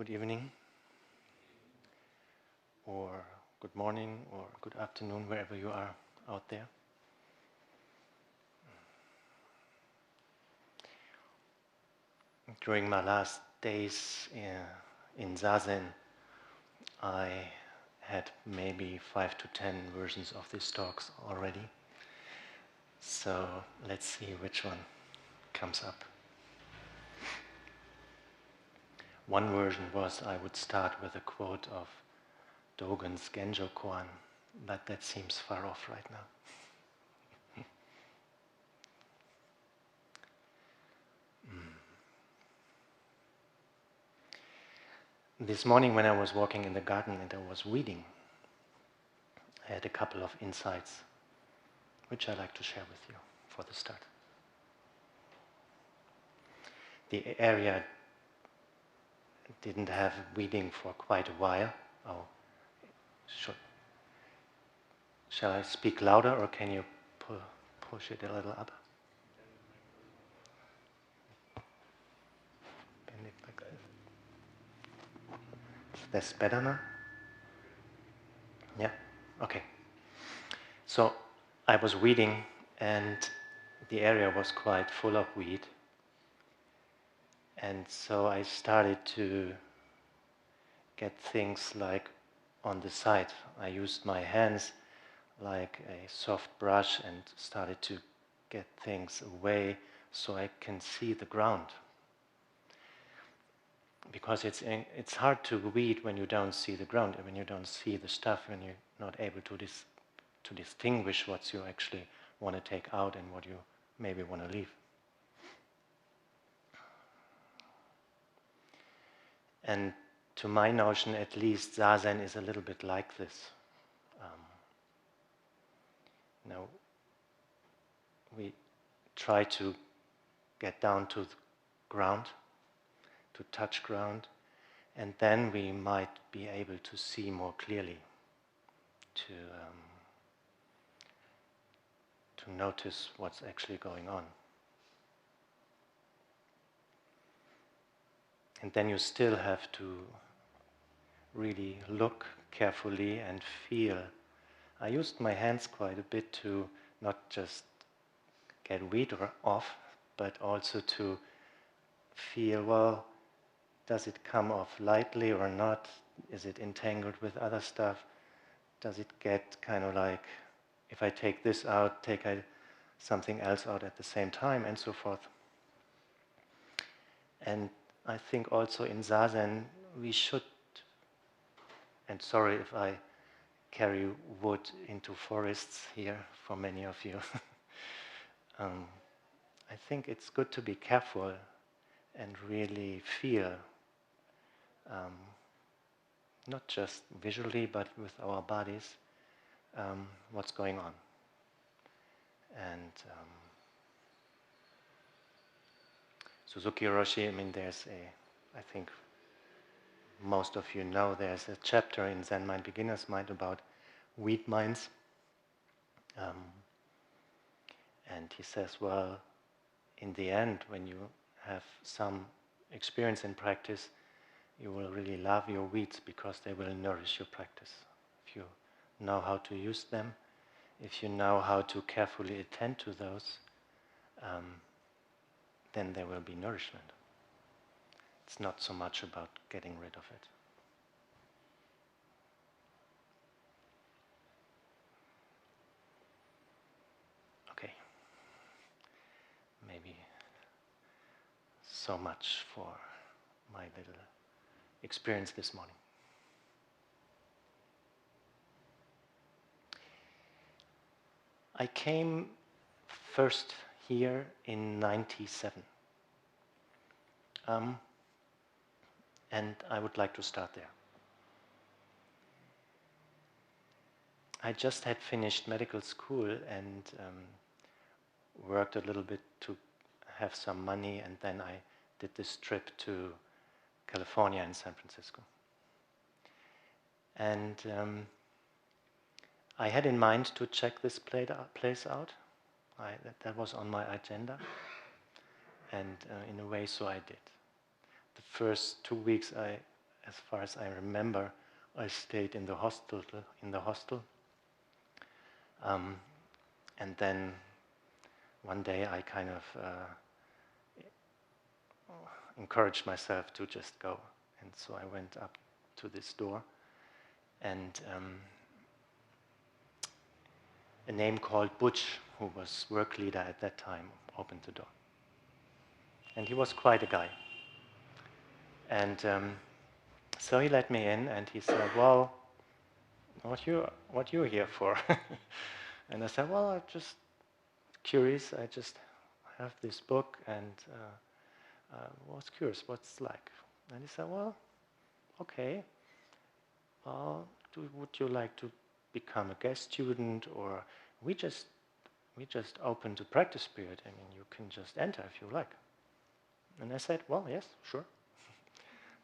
good evening, or good morning, or good afternoon, wherever you are out there. During my last days in Zazen, I had maybe 5 to 10 versions of these talks already. So let's see which one comes up. One version was I would start with a quote of Dogen's Genjo Koan, but that seems far off right now. This morning when I was walking in the garden and I was weeding, I had a couple of insights which I'd like to share with you for the start. The area didn't have weeding for quite a while. Oh, shall I speak louder or can you push it a little up? Bend it like this. That's better now? Yeah? Okay. So I was weeding and the area was quite full of weed. And so I started to get things like on the side. I used my hands like a soft brush and started to get things away so I can see the ground. Because it's hard to weed when you don't see the ground, when you don't see the stuff, when you're not able to distinguish what you actually want to take out and what you maybe want to leave. And to my notion, at least, Zazen is a little bit like this. Now, we try to get down to the ground, to touch ground, and then we might be able to see more clearly, to notice what's actually going on. And then you still have to really look carefully and feel. I used my hands quite a bit to not just get weed off, but also to feel, well, does it come off lightly or not? Is it entangled with other stuff? Does it get kind of like, if I take this out, take something else out at the same time, and so forth. And I think also in Zazen we should, and sorry if I carry wood into forests here for many of you, I think it's good to be careful and really feel, not just visually but with our bodies, what's going on. And Suzuki Roshi, I think most of you know, there's a chapter in Zen Mind, Beginner's Mind about weed minds. And he says, well, in the end, when you have some experience in practice, you will really love your weeds because they will nourish your practice. If you know how to use them, if you know how to carefully attend to those, then there will be nourishment. It's not so much about getting rid of it. Okay. Maybe so much for my little experience this morning. I came first here in 97. And I would like to start there. I just had finished medical school and worked a little bit to have some money, and then I did this trip to California and San Francisco. And I had in mind to check this place out. That was on my agenda. And in a way, so I did. The first 2 weeks I as far as I remember, I stayed in the hostel. And then one day I kind of encouraged myself to just go. And so I went up to this door, and a name called Butch, who was work leader at that time, opened the door. And he was quite a guy. And so he let me in, and he said, "Well, what you here for?" And I said, "Well, I'm just curious. I just have this book, and was curious what's it like." And he said, "Well, okay. Would you like to become a guest student, or we just open the practice period. I mean, you can just enter if you like." And I said, "Well, yes, sure,"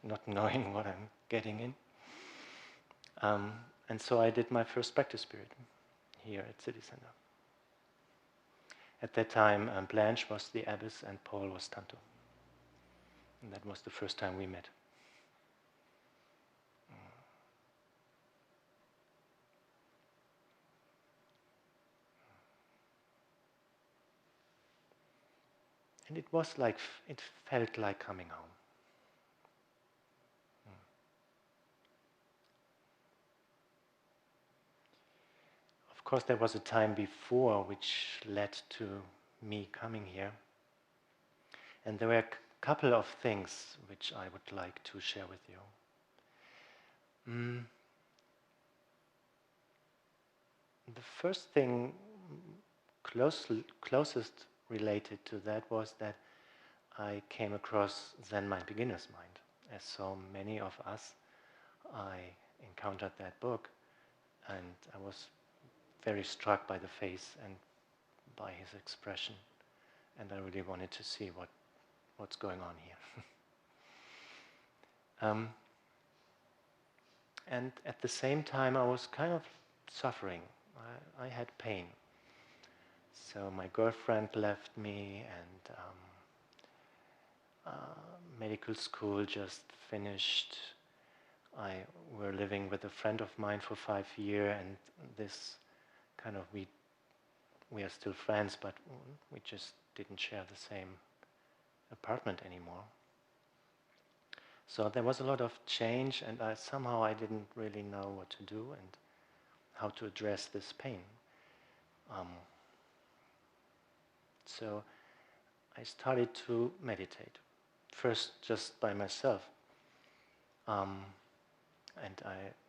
not knowing what I'm getting in. And so I did my first practice period here at City Center. At that time, Blanche was the abbess and Paul was Tanto. And that was the first time we met. And it was like, it felt like coming home. Of course, there was a time before which led to me coming here. And there were a couple of things which I would like to share with you. The first thing closest related to that was that I came across Zen Mind, Beginner's Mind. As so many of us, I encountered that book, and I was very struck by the face and by his expression, and I really wanted to see what's going on here. And at the same time, I was kind of suffering. I had pain. So my girlfriend left me, and medical school just finished. I were living with a friend of mine for 5 years, and this kind of we are still friends, but we just didn't share the same apartment anymore. So there was a lot of change, and somehow I didn't really know what to do and how to address this pain. So I started to meditate, first just by myself, and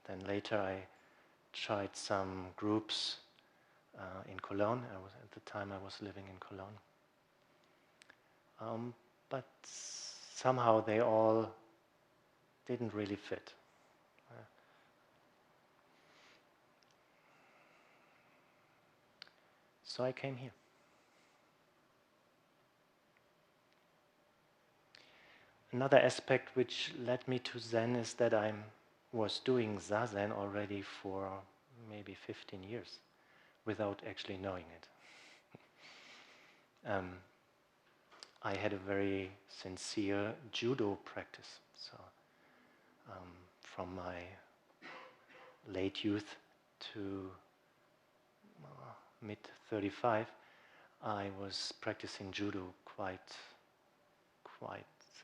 then later I tried some groups in Cologne. At the time I was living in Cologne, but somehow they all didn't really fit. So I came here. Another aspect which led me to Zen is that I was doing Zazen already for maybe 15 years without actually knowing it. I had a very sincere Judo practice. So from my late youth to mid-35, I was practicing Judo quite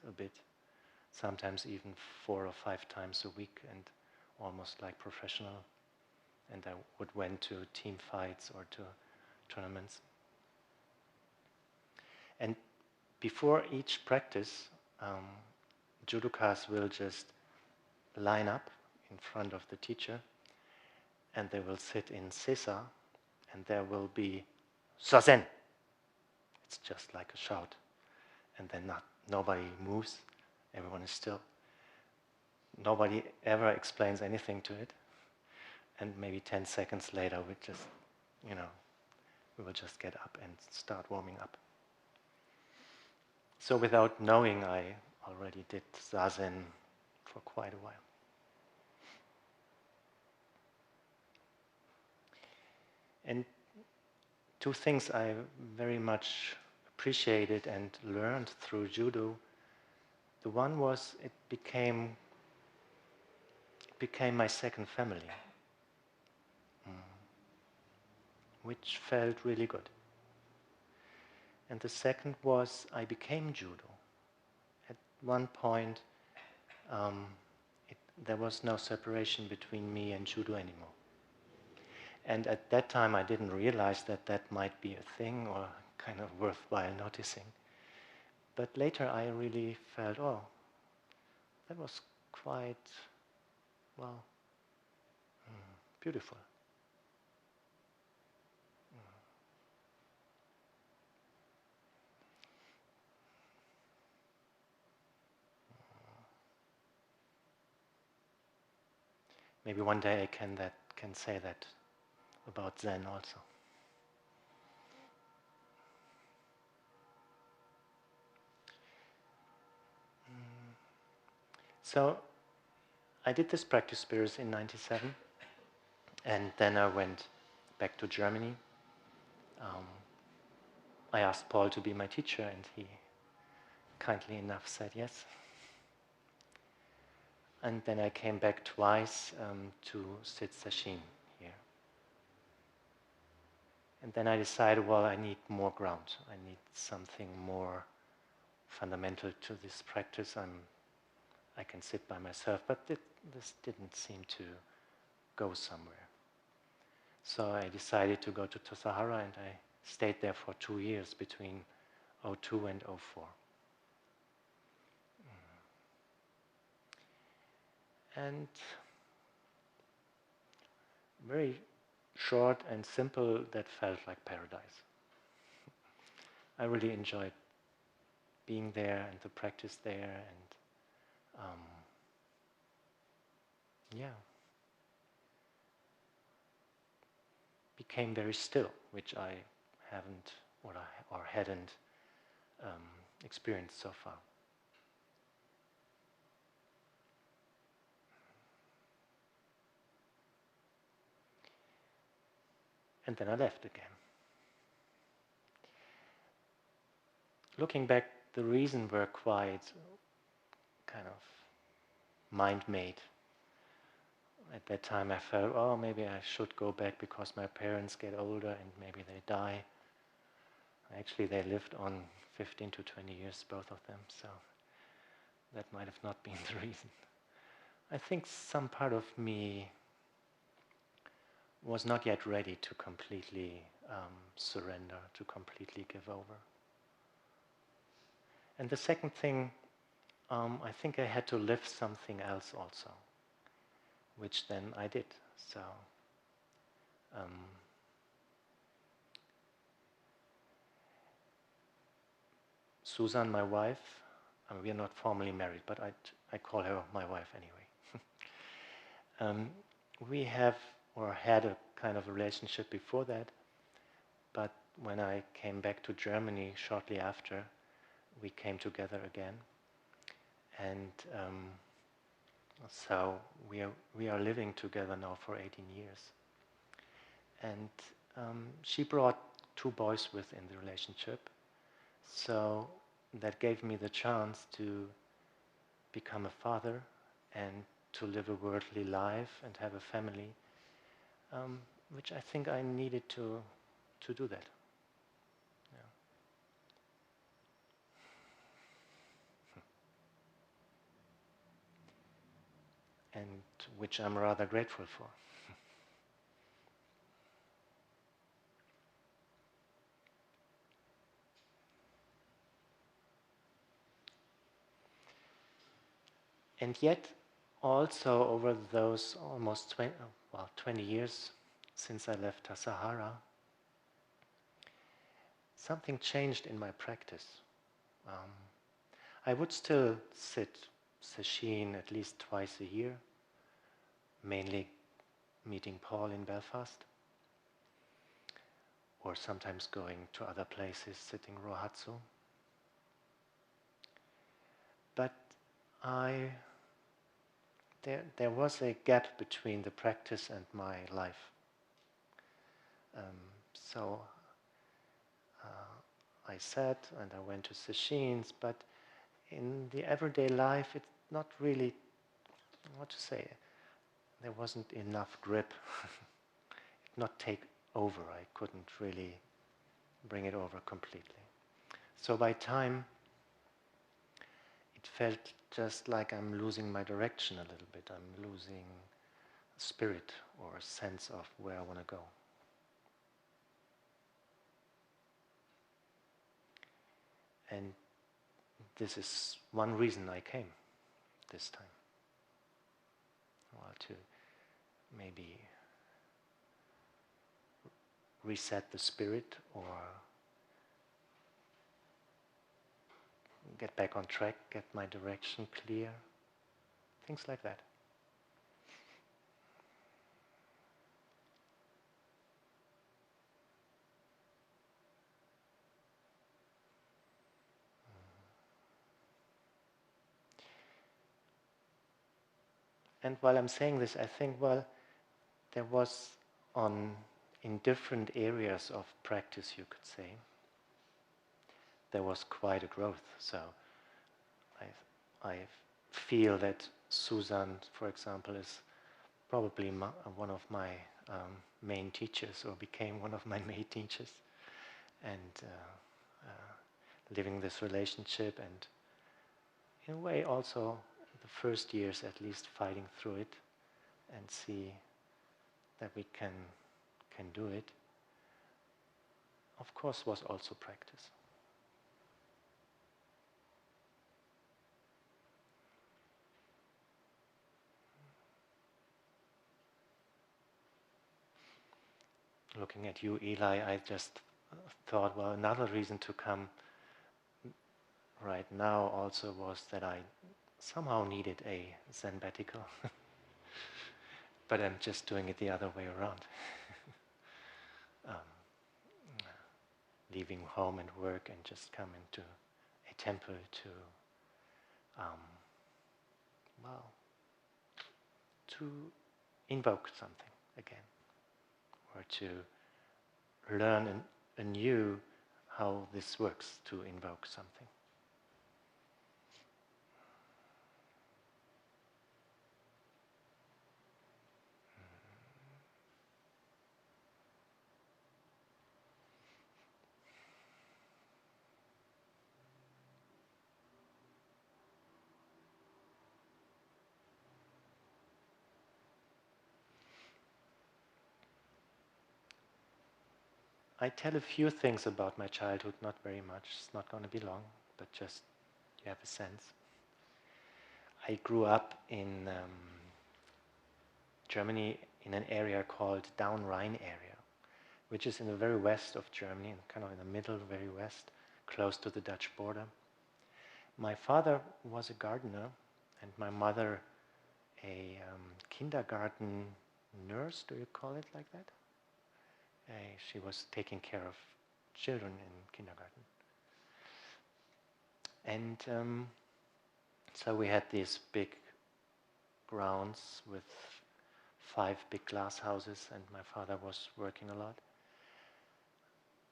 a bit, sometimes even 4 or 5 times a week, and almost like professional. And I went to team fights or to tournaments. And before each practice, judokas will just line up in front of the teacher, and they will sit in sesa, and there will be Zazen. It's just like a shout. And then nobody moves, everyone is still. Nobody ever explains anything to it. And maybe 10 seconds later, we will just get up and start warming up. So without knowing, I already did Zazen for quite a while. And 2 things I very much appreciated and learned through Judo. The one was it became became my second family, which felt really good. And the second was I became Judo. At one point, there was no separation between me and Judo anymore. And at that time, I didn't realize that that might be a thing or kind of worthwhile noticing. But later, I really felt, oh, that was quite, well, beautiful. Maybe one day I can say that about Zen also. So I did this practice spirits in '97, and then I went back to Germany. I asked Paul to be my teacher, and he kindly enough said yes. And then I came back twice to sit sesshin here. And then I decided, well, I need more ground. I need something more fundamental to this practice. I can sit by myself, but this didn't seem to go somewhere. So I decided to go to Tahara, and I stayed there for 2 years between '02 and '04. And very short and simple, that felt like paradise. I really enjoyed being there and the practice there, and became very still, which I haven't or hadn't experienced so far. And then I left again. Looking back, the reasons were quite kind of mind-made. At that time I felt, oh, maybe I should go back because my parents get older and maybe they die. Actually, they lived on 15 to 20 years, both of them, so that might have not been the reason. I think some part of me was not yet ready to completely surrender, to completely give over. And the second thing, I think I had to live something else also, which then I did. So Susan, my wife, we are not formally married, but I call her my wife anyway. We have or had a kind of a relationship before that, but when I came back to Germany shortly after, we came together again, and so we are living together now for 18 years. And she brought 2 boys within the relationship, so that gave me the chance to become a father and to live a worldly life and have a family, which I think I needed to do that. And which I'm rather grateful for. And yet, also over those almost 20 years since I left Tahara, something changed in my practice. I would still sit sesshin at least twice a year, mainly meeting Paul in Belfast, or sometimes going to other places, sitting rohatsu. But there was a gap between the practice and my life. So I sat and I went to sesshins, but in the everyday life, it's not really, what to say, there wasn't enough grip. It not take over. I couldn't really bring it over completely. So by time, it felt just like I'm losing my direction a little bit. I'm losing spirit or a sense of where I want to go. And this is one reason I came this time. Well, to maybe reset the spirit or get back on track, get my direction clear, things like that. And while I'm saying this, I think, well, there was in different areas of practice, you could say, there was quite a growth. So I feel that Susan, for example, is probably one of my main teachers, or became one of my main teachers, and living this relationship, and in a way also the first years at least fighting through it and see that we can do it, of course, was also practice. Looking at you, Eli, I just thought, well, another reason to come right now also was that I somehow needed a Zenbatical. But I'm just doing it the other way around. Leaving home and work and just come into a temple to, to invoke something again, or to learn anew how this works to invoke something. I tell a few things about my childhood, not very much, it's not going to be long, but just you have a sense. I grew up in Germany in an area called Down Rhine area, which is in the very west of Germany, kind of in the middle, very west, close to the Dutch border. My father was a gardener, and my mother a kindergarten nurse, do you call it like that? She was taking care of children in kindergarten. And so we had these big grounds with 5 big glass houses, and my father was working a lot.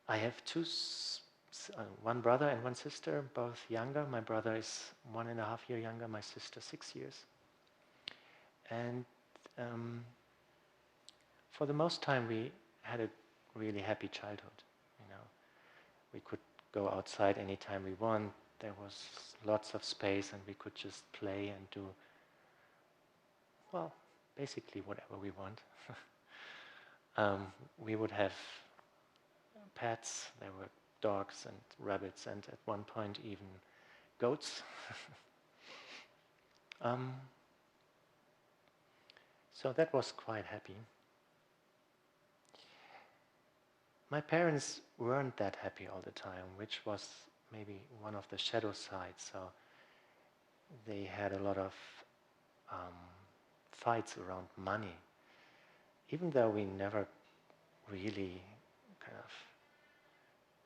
I have one brother and one sister, both younger. My brother is 1.5 years younger, my sister 6 years. And for the most time we had a really happy childhood. We could go outside anytime we want. There was lots of space, and we could just play and do, well, basically whatever we want. We would have pets. There were dogs and rabbits, and at one point even goats. So that was quite happy. My parents weren't that happy all the time, which was maybe one of the shadow sides. So they had a lot of fights around money, even though we never really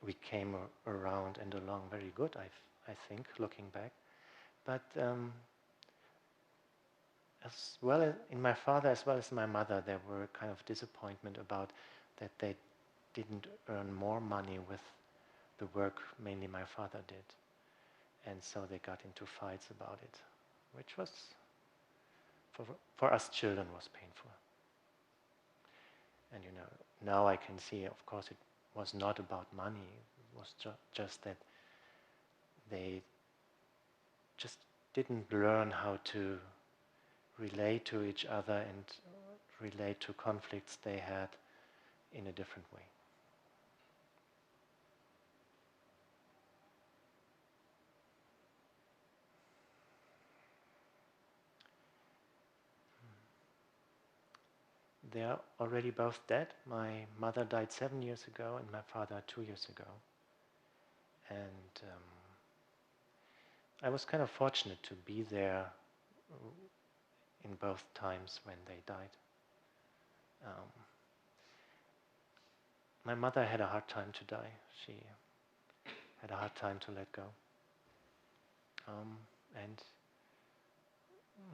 we came around and along very good, I think, looking back. But as well as in my father as well as my mother, there were kind of disappointment about that they didn't earn more money with the work mainly my father did. And so they got into fights about it, which was, for us children, was painful. And now I can see, of course, it was not about money. It was just that they just didn't learn how to relate to each other and relate to conflicts they had in a different way. They are already both dead. My mother died 7 years ago and my father 2 years ago. And I was kind of fortunate to be there in both times when they died. My mother had a hard time to die. She had a hard time to let go. And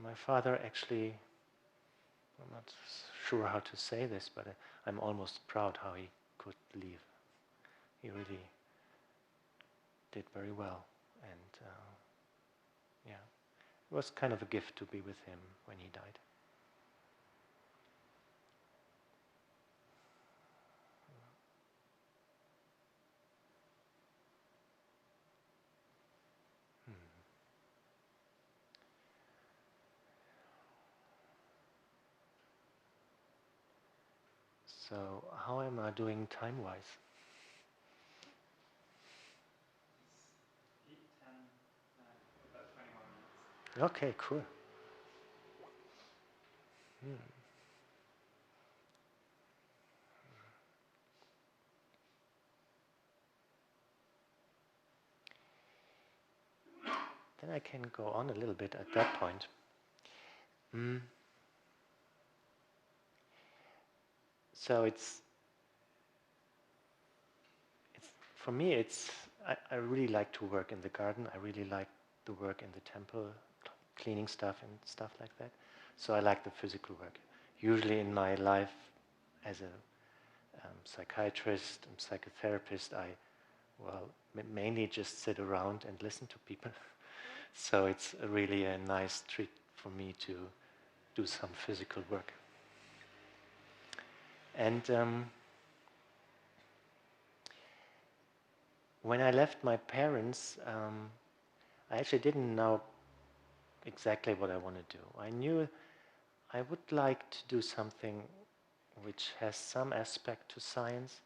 my father actually, I'm not sure how to say this, but I'm almost proud how he could leave. He really did very well. And it was kind of a gift to be with him when he died. So how am I doing time-wise? 8, 10, about 20 more minutes. Okay, cool. Then I can go on a little bit at that point. So it's for me, I really like to work in the garden. I really like to work in the temple, cleaning stuff and stuff like that. So I like the physical work. Usually in my life as a psychiatrist and psychotherapist, I mainly just sit around and listen to people. So it's really a nice treat for me to do some physical work. And when I left my parents, I actually didn't know exactly what I want to do. I knew I would like to do something which has some aspect to science,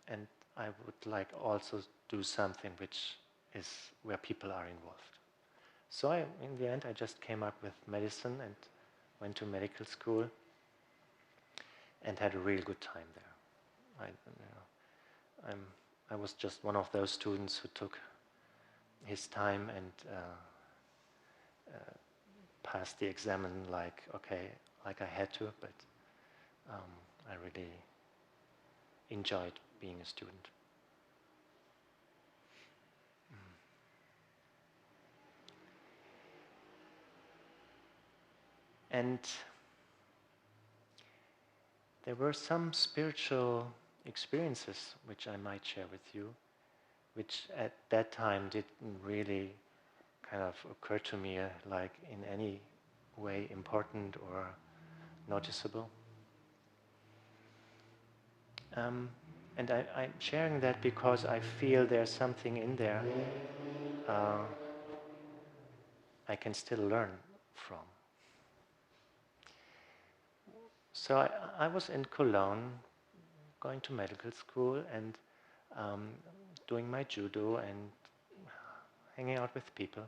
and I would like also do something which is where people are involved. So in the end, I just came up with medicine and went to medical school and had a real good time there. I was just one of those students who took his time and passed the exam and like I had to, but I really enjoyed being a student. And there were some spiritual experiences which I might share with you, which at that time didn't really kind of occur to me like in any way important or noticeable. And I'm sharing that because I feel there's something in there I can still learn from. So I was in Cologne, going to medical school and doing my Judo and hanging out with people.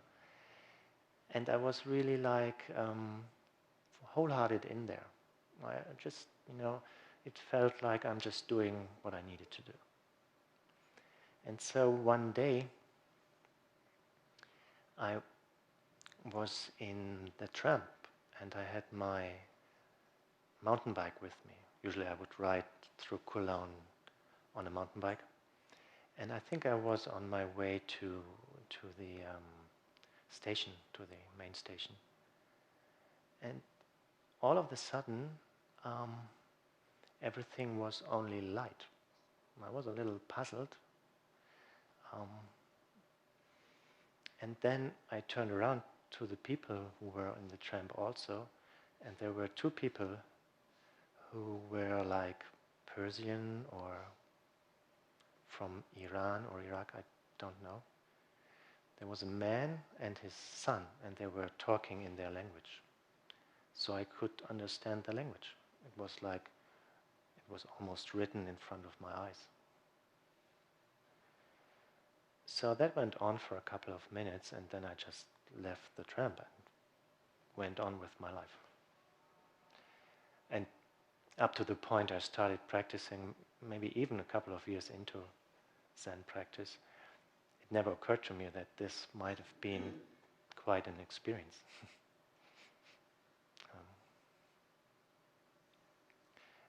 And I was really like wholehearted in there. I just, it felt like I'm just doing what I needed to do. And so one day, I was in the Tramp and I had my mountain bike with me. Usually I would ride through Cologne on a mountain bike. And I think I was on my way to the station, to the main station. And all of a sudden, everything was only light. I was a little puzzled. And then I turned around to the people who were in the tramp also, and there were two people who were like Persian or from Iran or Iraq, I don't know. There was a man and his son, and they were talking in their language. So I could understand the language. It was like, it was almost written in front of my eyes. So that went on for a couple of minutes, and then I just left the tramp and went on with my life. And up to the point I started practicing, maybe even a couple of years into Zen practice, it never occurred to me that this might have been quite an experience.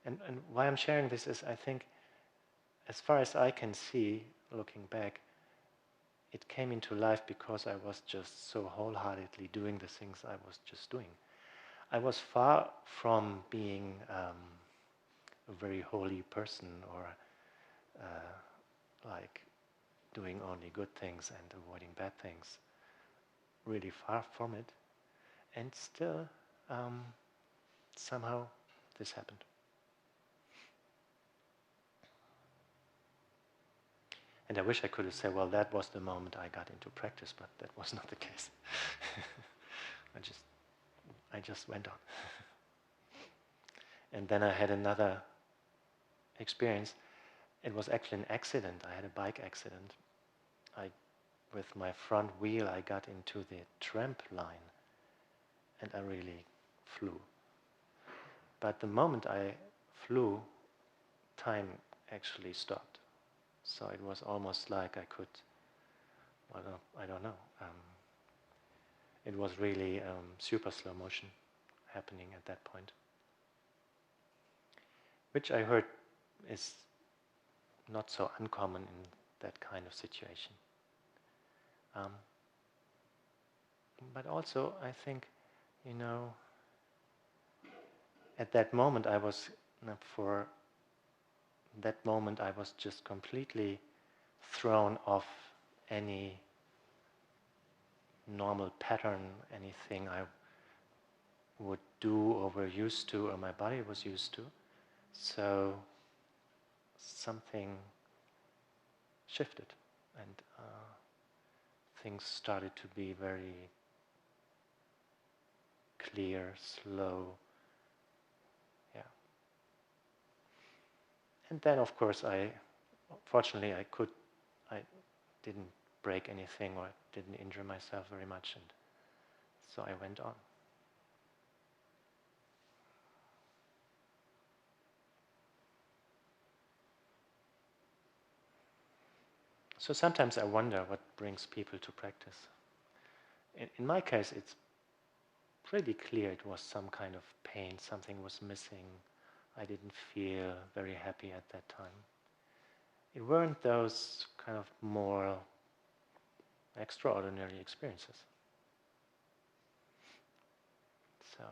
And why I'm sharing this is, I think, as far as I can see, looking back, it came into life because I was just so wholeheartedly doing the things I was just doing. I was far from being a very holy person or like doing only good things and avoiding bad things. Really far from it. And still, somehow this happened. And I wish I could have said, well, that was the moment I got into practice, but that was not the case. I just went on. And then I had another experience. It was actually an accident. I had a bike accident. With my front wheel, I got into the Tramp line, and I really flew. But the moment I flew, time actually stopped. So it was almost like I could, well, I don't know. It was really super slow motion happening at that point, which I heard is not so uncommon in that kind of situation. But also, I think, at that moment I was, for that moment I was just completely thrown off any normal pattern, anything I would do or were used to or my body was used to. So something shifted, and things started to be very clear, slow. Yeah. And then, of course, fortunately, I didn't break anything or didn't injure myself very much, and so I went on. So sometimes I wonder what brings people to practice. In my case, it's pretty clear it was some kind of pain, something was missing. I didn't feel very happy at that time. It weren't those kind of more extraordinary experiences. So,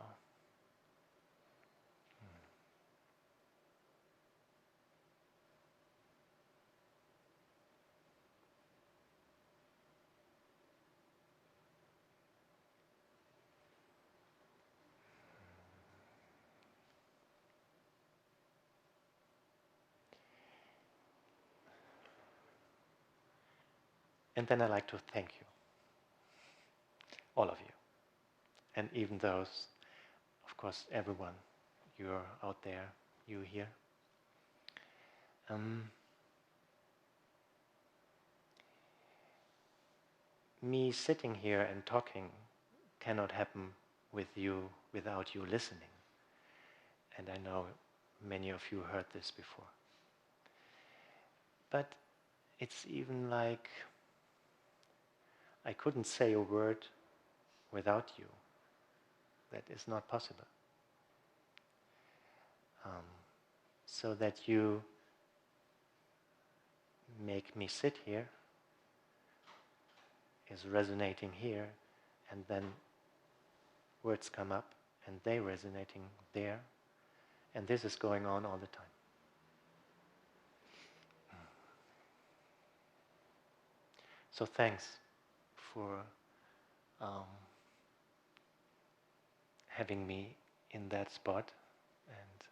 and then I like to thank you, all of you, and even those, of course, everyone, you're out there, you here. Me sitting here and talking cannot happen with you without you listening. And I know many of you heard this before. But it's even like I couldn't say a word without you. That is not possible. So that you make me sit here is resonating here, and then words come up and they resonating there, and this is going on all the time. So thanks for having me in that spot and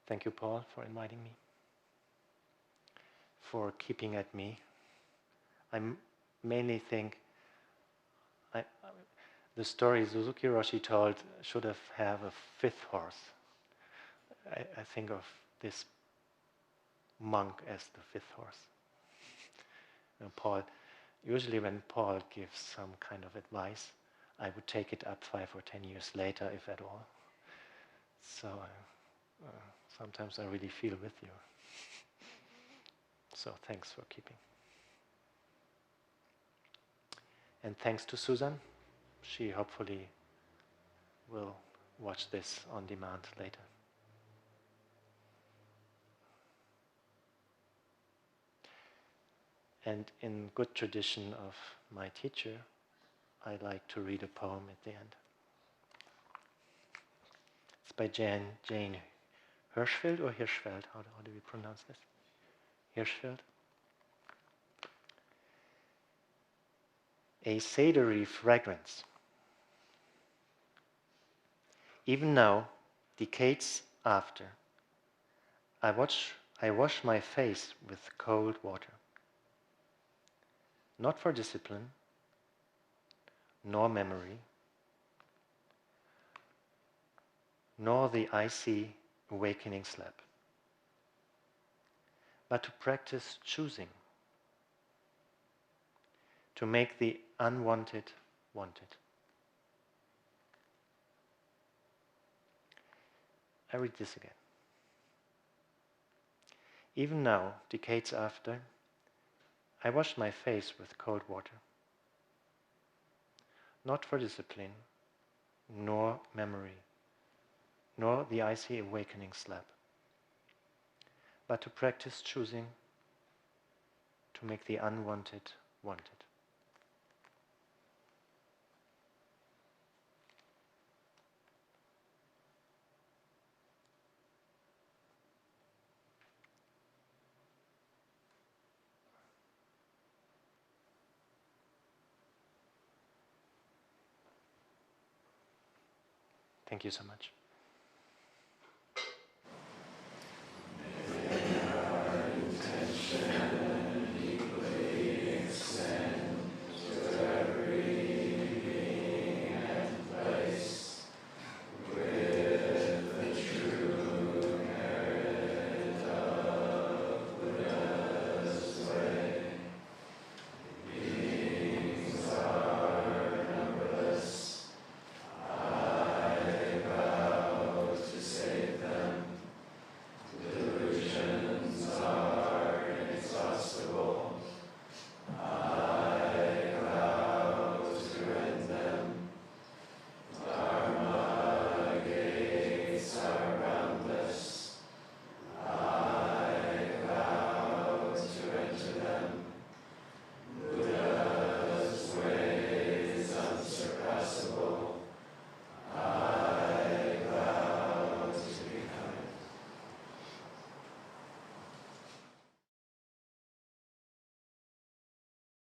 Thank you, Paul, for inviting me, for keeping at me. I mainly think the story Suzuki Roshi told should have a fifth horse. I think of this monk as the fifth horse. Paul, usually when Paul gives some kind of advice, I would take it up 5 or 10 years later, if at all. So sometimes I really feel with you. So thanks for keeping. And thanks to Susan. She hopefully will watch this on demand later. And in good tradition of my teacher, I like to read a poem at the end. It's by Jane Hirschfeld or Hirschfeld? How do we pronounce this? Hirschfeld. A savory fragrance. Even now, decades after, I wash my face with cold water. Not for discipline, nor memory, nor the icy awakening slap, but to practice choosing, to make the unwanted wanted. I read this again. Even now, decades after, I wash my face with cold water. Not for discipline, nor memory, nor the icy awakening slap, but to practice choosing, to make the unwanted wanted. Thank you so much.